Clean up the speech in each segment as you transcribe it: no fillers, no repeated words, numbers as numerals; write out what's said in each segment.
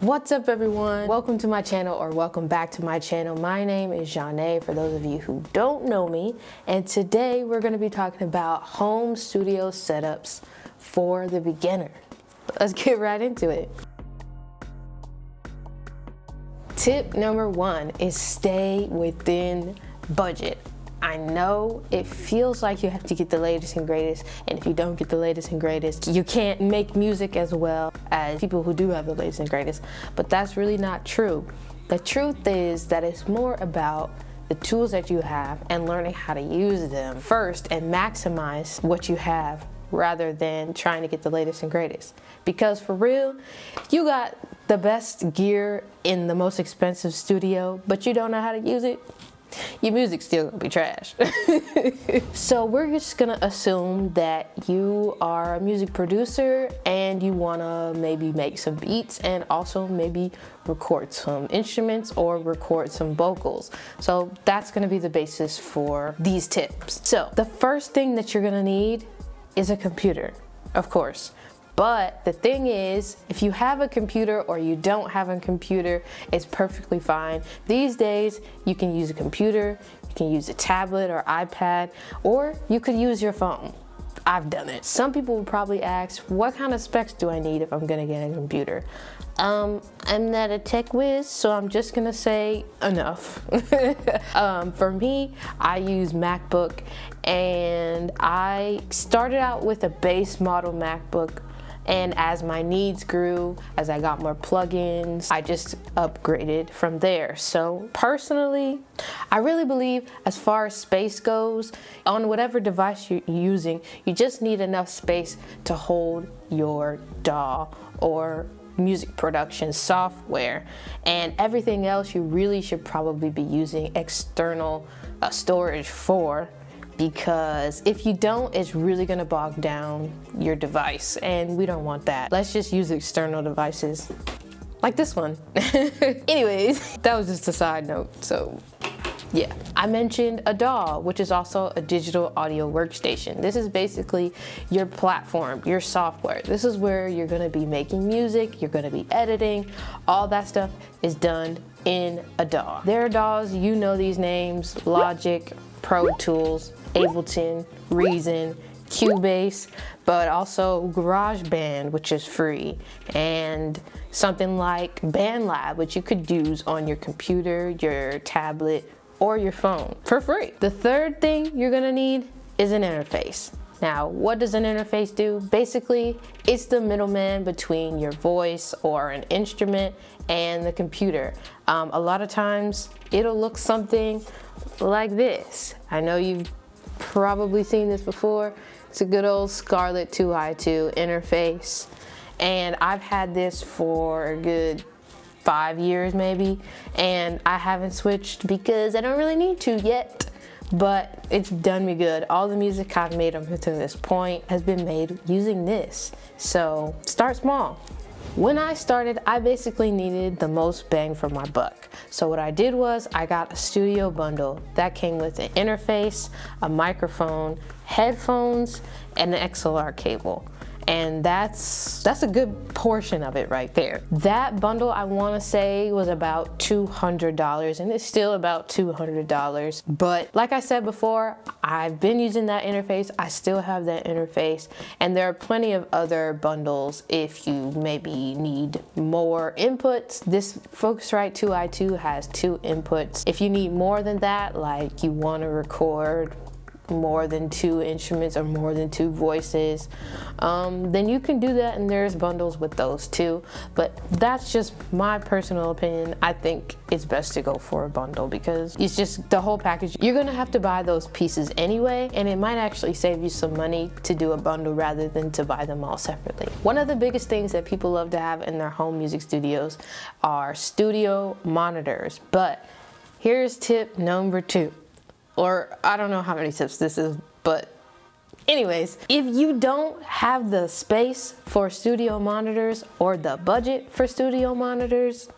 What's up everyone? Welcome to my channel, or welcome back to my channel. My name is Zhane, for those of you who don't know me, and today we're going to be talking about home studio setups for the beginner. Let's get right into it. Tip number one is stay within budget. I know it feels like you have to get the latest and greatest, and if you don't get the latest and greatest, you can't make music as well as people who do have the latest and greatest, but that's really not true. The truth is that it's more about the tools that you have and learning how to use them first and maximize what you have rather than trying to get the latest and greatest. Because for real, you got the best gear in the most expensive studio, but you don't know how to use it, your music's still gonna be trash. So we're just gonna assume that you are a music producer and you wanna maybe make some beats and also maybe record some instruments or record some vocals. So that's gonna be the basis for these tips. So the first thing that you're gonna need is a computer, of course. But the thing is, if you have a computer or you don't have a computer, it's perfectly fine. These days, you can use a computer, you can use a tablet or iPad, or you could use your phone. I've done it. Some people would probably ask, what kind of specs do I need if I'm gonna get a computer? I'm not a tech whiz, so I'm just gonna say enough. For me, I use MacBook, and I started out with a base model MacBook. And as my needs grew, as I got more plugins, I just upgraded from there. So personally, I really believe as far as space goes, on whatever device you're using, you just need enough space to hold your DAW or music production software, and everything else you really should probably be using external storage for. Because if you don't, it's really gonna bog down your device, and we don't want that. Let's just use external devices like this one. Anyways, that was just a side note, so yeah. I mentioned a DAW, which is also a digital audio workstation. This is basically your platform, your software. This is where you're gonna be making music, you're gonna be editing, all that stuff is done in a DAW. There are DAWs, you know these names: Logic, Pro Tools, Ableton, Reason, Cubase, but also GarageBand, which is free, and something like BandLab, which you could use on your computer, your tablet, or your phone for free. The third thing you're gonna need is an interface. Now, what does an interface do? Basically, it's the middleman between your voice or an instrument and the computer. A lot of times, it'll look something like this. I know you've probably seen this before. It's a good old Scarlett 2i2 interface, and I've had this for a good 5 years maybe, and I haven't switched because I don't really need to yet, but it's done me good. All the music I've made up to this point has been made using this, so start small. When I started, I basically needed the most bang for my buck. So what I did was I got a studio bundle that came with an interface, a microphone, headphones, and an XLR cable. And that's a good portion of it right there. That bundle, I wanna say, was about $200, and it's still about $200. But like I said before, I've been using that interface, I still have that interface, and there are plenty of other bundles if you maybe need more inputs. This Focusrite 2i2 has 2 inputs. If you need more than that, like you wanna record more than 2 instruments or more than 2 voices, then you can do that, and there's bundles with those too. But that's just my personal opinion. I think it's best to go for a bundle because it's just the whole package. You're gonna have to buy those pieces anyway, and it might actually save you some money to do a bundle rather than to buy them all separately. One of the biggest things that people love to have in their home music studios are studio monitors. But here's tip number 2. Or I don't know how many tips this is, but anyways, if you don't have the space for studio monitors or the budget for studio monitors,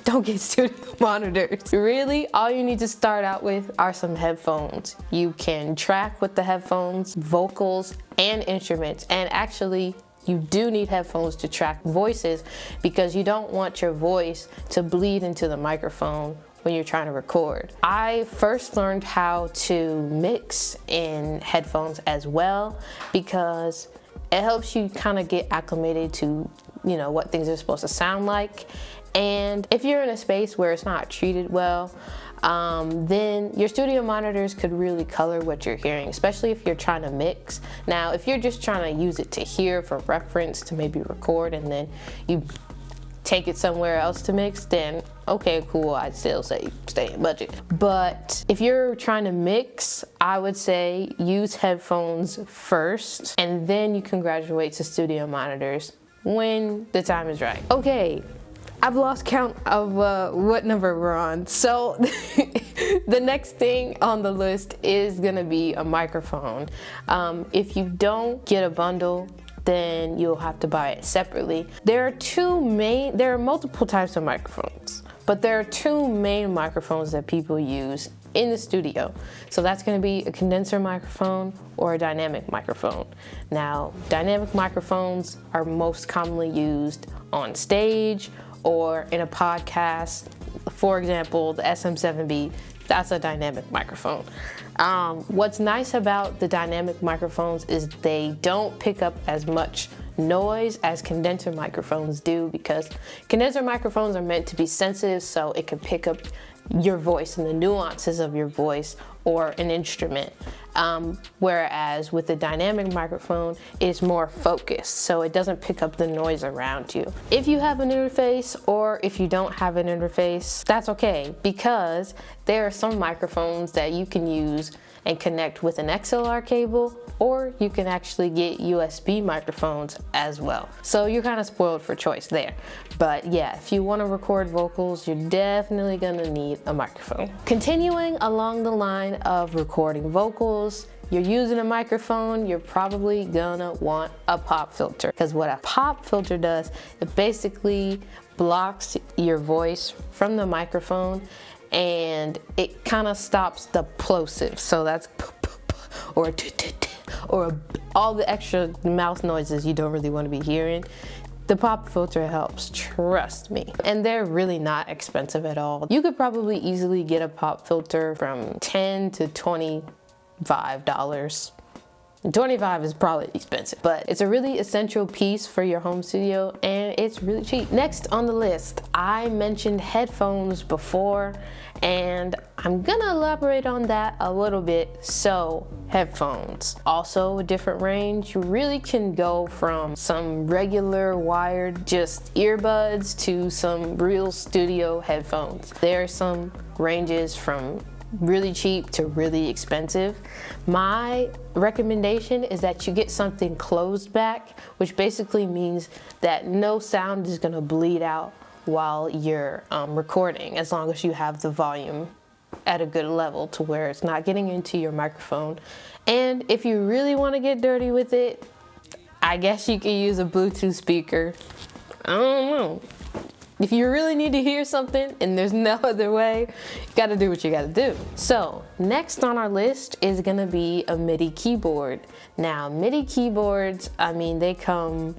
don't get studio monitors. Really, all you need to start out with are some headphones. You can track with the headphones, vocals, and instruments. And actually, you do need headphones to track voices because you don't want your voice to bleed into the microphone when you're trying to record. I first learned how to mix in headphones as well because it helps you kind of get acclimated to, you know, what things are supposed to sound like. And if you're in a space where it's not treated well, then your studio monitors could really color what you're hearing, especially if you're trying to mix. Now, if you're just trying to use it to hear for reference to maybe record and then you take it somewhere else to mix, then okay, cool, I'd still say stay in budget. But if you're trying to mix, I would say use headphones first, and then you can graduate to studio monitors when the time is right. Okay, I've lost count of what number we're on. So the next thing on the list is gonna be a microphone. If you don't get a bundle, then you'll have to buy it separately. There are multiple types of microphones, but there are two main microphones that people use in the studio. So that's gonna be a condenser microphone or a dynamic microphone. Now, dynamic microphones are most commonly used on stage or in a podcast. For example, the SM7B, that's a dynamic microphone. What's nice about the dynamic microphones is they don't pick up as much noise as condenser microphones do, because condenser microphones are meant to be sensitive, so it can pick up your voice and the nuances of your voice or an instrument. Whereas with the dynamic microphone, it's more focused, so it doesn't pick up the noise around you. If you have an interface or if you don't have an interface, that's okay, because there are some microphones that you can use and connect with an XLR cable, or you can actually get USB microphones as well. So you're kind of spoiled for choice there. But yeah, if you want to record vocals, you're definitely gonna need a microphone. Continuing along the line of recording vocals, you're using a microphone, you're probably gonna want a pop filter. Because what a pop filter does, it basically blocks your voice from the microphone and it kind of stops the plosive. So that's or all the extra mouth noises you don't really want to be hearing. The pop filter helps, trust me. And they're really not expensive at all. You could probably easily get a pop filter from $10 to $25. 25 is probably expensive, but it's a really essential piece for your home studio and it's really cheap. Next on the list, I mentioned headphones before and I'm gonna elaborate on that a little bit. So headphones, also a different range. You really can go from some regular wired just earbuds to some real studio headphones. There are some ranges from really cheap to really expensive. My recommendation is that you get something closed back, which basically means that no sound is gonna bleed out while you're recording, as long as you have the volume at a good level to where it's not getting into your microphone. And if you really wanna get dirty with it, I guess you can use a Bluetooth speaker. I don't know. If you really need to hear something and there's no other way, you gotta do what you gotta do. So next on our list is gonna be a Midi keyboard. Now, Midi keyboards, I mean, they come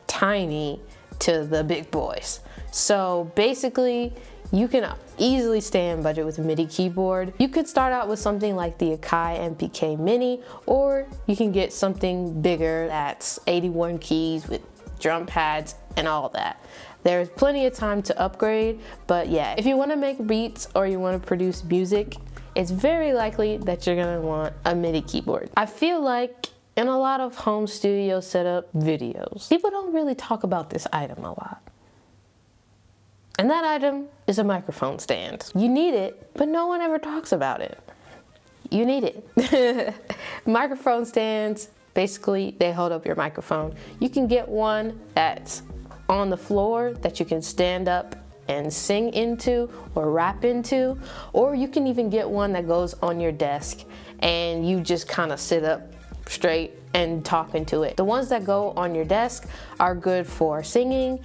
tiny to the big boys. So basically, you can easily stay in budget with a Midi keyboard. You could start out with something like the Akai MPK Mini, or you can get something bigger that's 81 keys with drum pads and all that. There's plenty of time to upgrade, but yeah, if you want to make beats or you want to produce music, it's very likely that you're gonna want a Midi keyboard. I feel like in a lot of home studio setup videos, people don't really talk about this item a lot. And that item is a microphone stand. You need it, but no one ever talks about it. You need it. Microphone stands, basically, they hold up your microphone. You can get one that's on the floor that you can stand up and sing into or rap into, or you can even get one that goes on your desk and you just kind of sit up straight and talk into it. The ones that go on your desk are good for singing.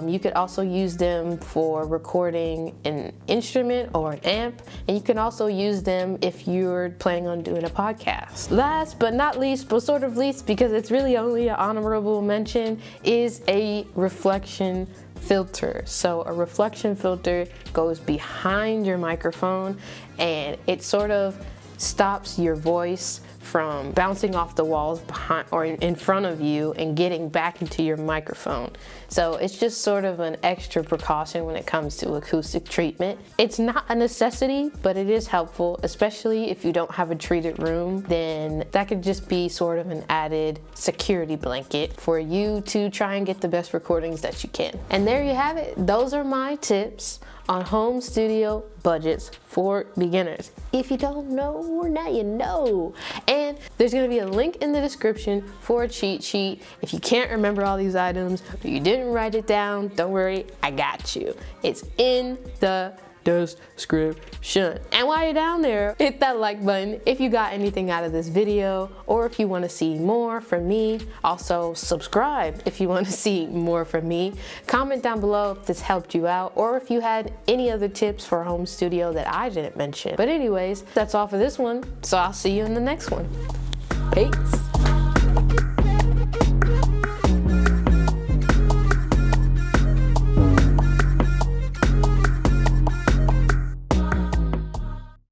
You could also use them for recording an instrument or an amp, and you can also use them if you're planning on doing a podcast. Last but not least, but sort of least because it's really only an honorable mention, is a reflection filter. So a reflection filter goes behind your microphone and it sort of stops your voice from bouncing off the walls behind or in front of you and getting back into your microphone. So it's just sort of an extra precaution when it comes to acoustic treatment. It's not a necessity, but it is helpful, especially if you don't have a treated room. Then that could just be sort of an added security blanket for you to try and get the best recordings that you can. And there you have it. Those are my tips on home studio budgets for beginners. If you don't know, now you know. And there's gonna be a link in the description for a cheat sheet. If you can't remember all these items, or you didn't write it down, don't worry, I got you. It's in the description. And while you're down there, hit that like button if you got anything out of this video, or if you want to see more from me. Also subscribe if you want to see more from me. Comment down below if this helped you out, or if you had any other tips for home studio that I didn't mention. But anyways, that's all for this one, so I'll see you in the next one. Peace.